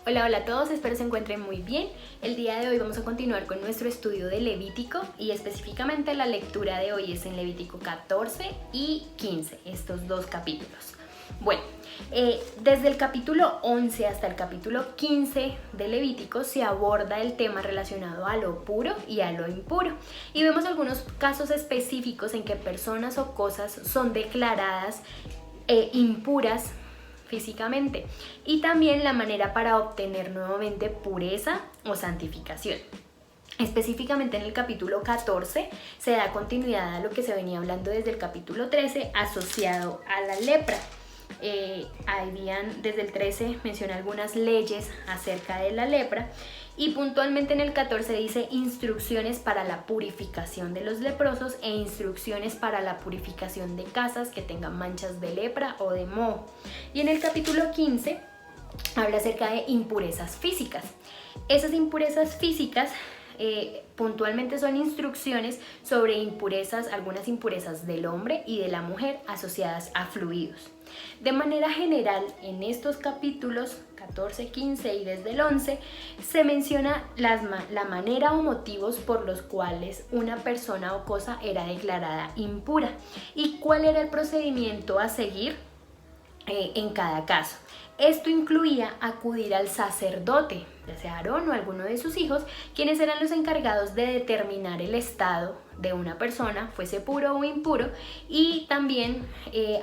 Hola, hola a todos, espero se encuentren muy bien. El día de hoy vamos a continuar con nuestro estudio de Levítico y específicamente la lectura de hoy es en Levítico 14 y 15, estos dos capítulos. Bueno, desde el capítulo 11 hasta el capítulo 15 de Levítico se aborda el tema relacionado a lo puro y a lo impuro. Y vemos algunos casos específicos en que personas o cosas son declaradas impuras físicamente y también la manera para obtener nuevamente pureza o santificación. Específicamente en el capítulo 14 se da continuidad a lo que se venía hablando desde el capítulo 13 asociado a la lepra. Desde el 13 menciona algunas leyes acerca de la lepra y puntualmente en el 14 dice instrucciones para la purificación de los leprosos e instrucciones para la purificación de casas que tengan manchas de lepra o de moho. Y en el capítulo 15 habla acerca de impurezas físicas. Esas impurezas físicas puntualmente son instrucciones sobre impurezas, algunas impurezas del hombre y de la mujer asociadas a fluidos. De manera general, en estos capítulos 14, 15 y desde el 11 se menciona la manera o motivos por los cuales una persona o cosa era declarada impura y cuál era el procedimiento a seguir en cada caso. Esto incluía acudir al sacerdote, ya sea Aarón o alguno de sus hijos, quienes eran los encargados de determinar el estado de una persona, fuese puro o impuro, y también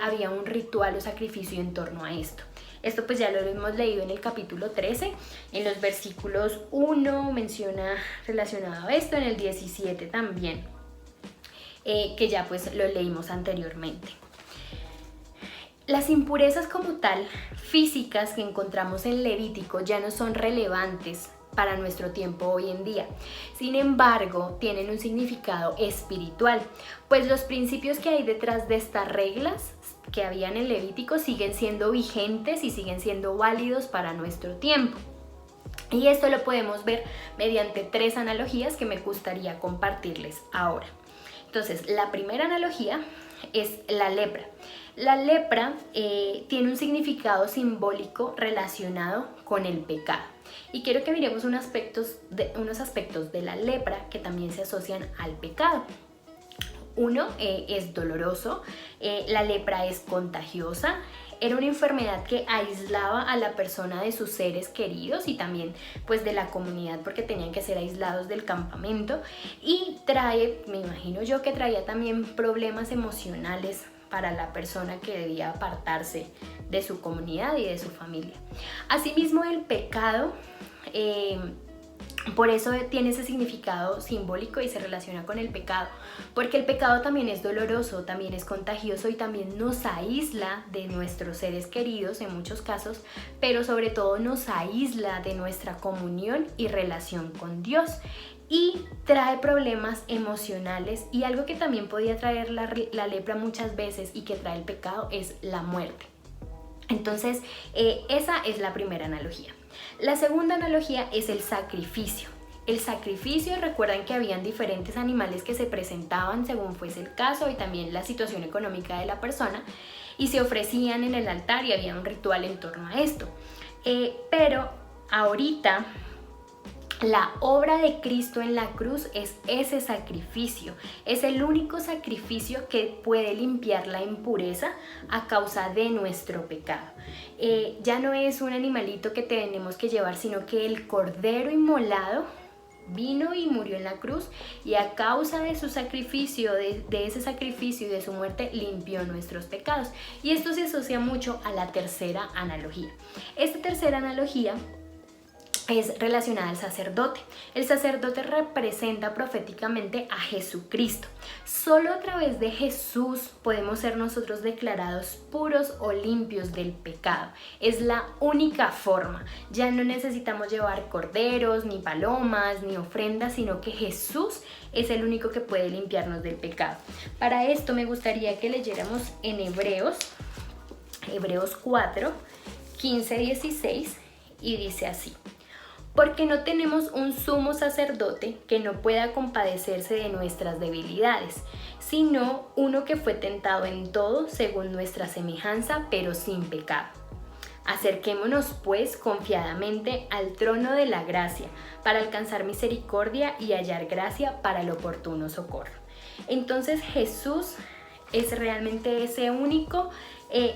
había un ritual o sacrificio en torno a esto. Esto pues ya lo hemos leído en el capítulo 13, en los versículos 1 menciona relacionado a esto, en el 17 también, que ya pues lo leímos anteriormente. Las impurezas como tal, físicas que encontramos en Levítico ya no son relevantes para nuestro tiempo hoy en día. Sin embargo, tienen un significado espiritual, pues los principios que hay detrás de estas reglas que habían en Levítico siguen siendo vigentes y siguen siendo válidos para nuestro tiempo. Y esto lo podemos ver mediante tres analogías que me gustaría compartirles ahora. Entonces, la primera analogía es la lepra. La lepra tiene un significado simbólico relacionado con el pecado. Y quiero que miremos unos aspectos de la lepra que también se asocian al pecado. Uno, es doloroso, la lepra es contagiosa. Era una enfermedad que aislaba a la persona de sus seres queridos y también pues de la comunidad porque tenían que ser aislados del campamento y me imagino yo que traía también problemas emocionales para la persona que debía apartarse de su comunidad y de su familia. Asimismo, el pecado por eso tiene ese significado simbólico y se relaciona con el pecado, porque el pecado también es doloroso, también es contagioso y también nos aísla de nuestros seres queridos en muchos casos, pero sobre todo nos aísla de nuestra comunión y relación con Dios y trae problemas emocionales, y algo que también podía traer la lepra muchas veces y que trae el pecado es la muerte. Entonces, esa es la primera analogía. La segunda analogía es el sacrificio. El sacrificio, recuerdan que habían diferentes animales que se presentaban según fuese el caso y también la situación económica de la persona y se ofrecían en el altar y había un ritual en torno a esto. Pero ahorita la obra de Cristo en la cruz es ese sacrificio, es el único sacrificio que puede limpiar la impureza a causa de nuestro pecado. Ya no es un animalito que tenemos que llevar, sino que el cordero inmolado vino y murió en la cruz y a causa de su sacrificio, de ese sacrificio y de su muerte, limpió nuestros pecados. Y esto se asocia mucho a la tercera analogía. Esta tercera analogía es relacionada al sacerdote. El sacerdote representa proféticamente a Jesucristo. Solo a través de Jesús podemos ser nosotros declarados puros o limpios del pecado. Es la única forma. Ya no necesitamos llevar corderos, ni palomas, ni ofrendas, sino que Jesús es el único que puede limpiarnos del pecado. Para esto me gustaría que leyéramos en Hebreos 4, 15, 16 y dice así: porque no tenemos un sumo sacerdote que no pueda compadecerse de nuestras debilidades, sino uno que fue tentado en todo según nuestra semejanza, pero sin pecado. Acerquémonos pues confiadamente al trono de la gracia para alcanzar misericordia y hallar gracia para el oportuno socorro. Entonces Jesús es realmente ese único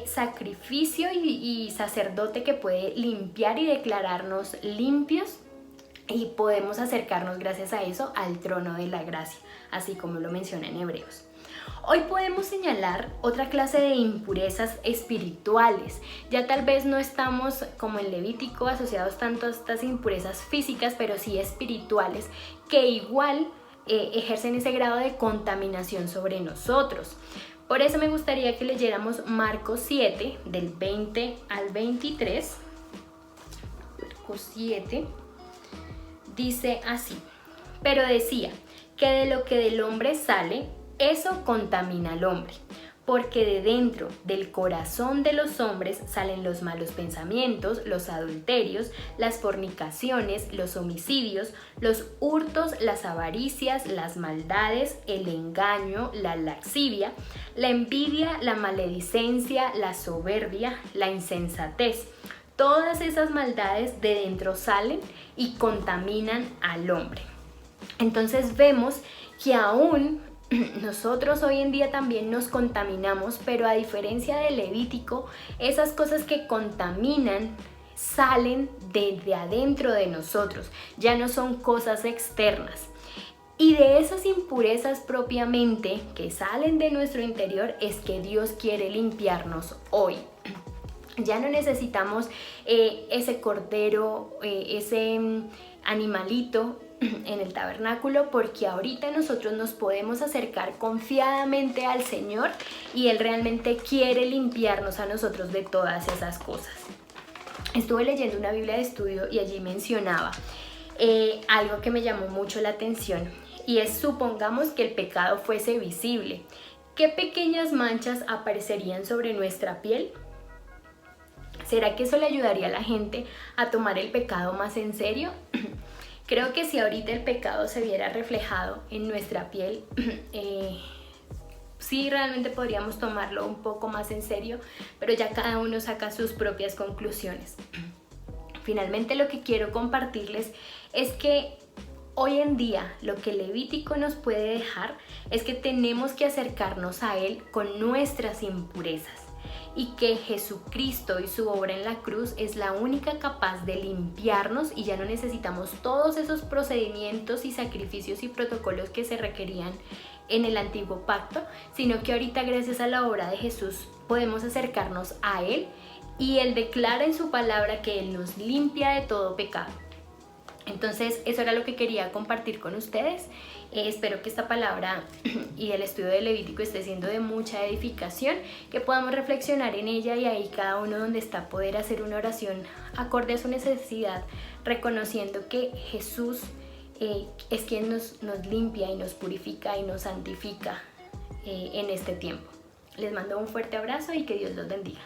sacrificio y sacerdote que puede limpiar y declararnos limpios, y podemos acercarnos gracias a eso al trono de la gracia, así como lo menciona en Hebreos. Hoy podemos señalar otra clase de impurezas espirituales. Ya tal vez no estamos como en Levítico asociados tanto a estas impurezas físicas, pero sí espirituales, que igual ejercen ese grado de contaminación sobre nosotros. Por eso me gustaría que leyéramos Marcos 7, del 20 al 23. Marcos 7 dice así: pero decía que de lo que del hombre sale, eso contamina al hombre, porque de dentro del corazón de los hombres salen los malos pensamientos, los adulterios, las fornicaciones, los homicidios, los hurtos, las avaricias, las maldades, el engaño, la lascivia, la envidia, la maledicencia, la soberbia, la insensatez. Todas esas maldades de dentro salen y contaminan al hombre. Entonces vemos que aún nosotros hoy en día también nos contaminamos, pero a diferencia de Levítico, esas cosas que contaminan salen desde adentro de nosotros, ya no son cosas externas. Y de esas impurezas propiamente que salen de nuestro interior es que Dios quiere limpiarnos hoy. Ya no necesitamos ese cordero, ese animalito en el tabernáculo, porque ahorita nosotros nos podemos acercar confiadamente al Señor y Él realmente quiere limpiarnos a nosotros de todas esas cosas. Estuve leyendo una Biblia de estudio y allí mencionaba algo que me llamó mucho la atención, y es: supongamos que el pecado fuese visible, ¿qué pequeñas manchas aparecerían sobre nuestra piel? ¿Será que eso le ayudaría a la gente a tomar el pecado más en serio? Creo que si ahorita el pecado se viera reflejado en nuestra piel, sí realmente podríamos tomarlo un poco más en serio, pero ya cada uno saca sus propias conclusiones. Finalmente, lo que quiero compartirles es que hoy en día lo que Levítico nos puede dejar es que tenemos que acercarnos a Él con nuestras impurezas, y que Jesucristo y su obra en la cruz es la única capaz de limpiarnos, y ya no necesitamos todos esos procedimientos y sacrificios y protocolos que se requerían en el antiguo pacto, sino que ahorita, gracias a la obra de Jesús, podemos acercarnos a Él, y Él declara en su palabra que Él nos limpia de todo pecado. Entonces, eso era lo que quería compartir con ustedes. Espero que esta palabra y el estudio de Levítico esté siendo de mucha edificación, que podamos reflexionar en ella, y ahí cada uno donde está poder hacer una oración acorde a su necesidad, reconociendo que Jesús es quien nos limpia y nos purifica y nos santifica en este tiempo. Les mando un fuerte abrazo y que Dios los bendiga.